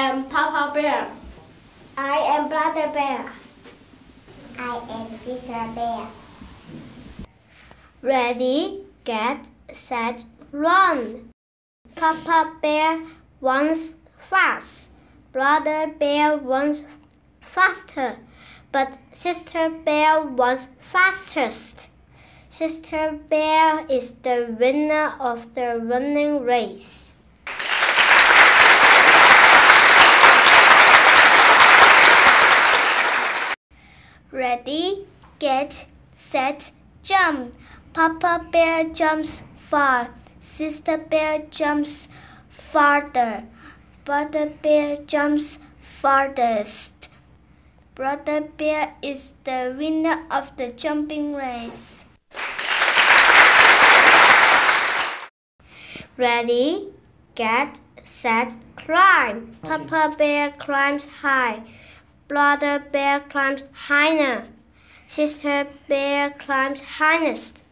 am Papa Bear. I am Brother Bear. I am Sister Bear. Ready, get, set, run. Papa Bear runs fast. Brother Bear runs faster, but Sister Bear was fastest. Sister Bear is the winner of the running race. Ready, get, set, jump. Papa Bear jumps far. Sister Bear jumps farther. Brother Bear jumps farthest. Brother Bear is the winner of the jumping race. Ready, get, set, climb. Papa Bear climbs high. Brother Bear climbs higher. Sister Bear climbs highest.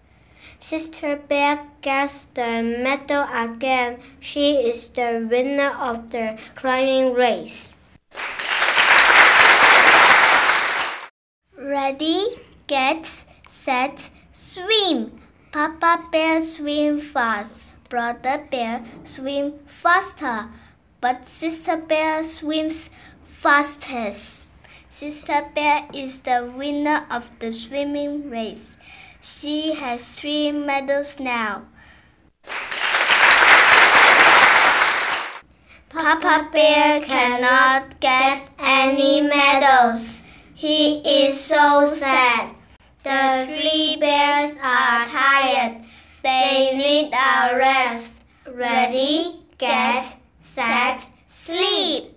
Sister Bear gets the medal again. She is the winner of the climbing race. Ready, get, set, swim. Papa Bear swims fast. Brother Bear swims faster. But Sister Bear swims fastest. Sister Bear is the winner of the swimming race. She has 3 medals now. Papa Bear cannot get any medals. He is so sad. The 3 bears are tired. They need a rest. Ready, get, set, sleep.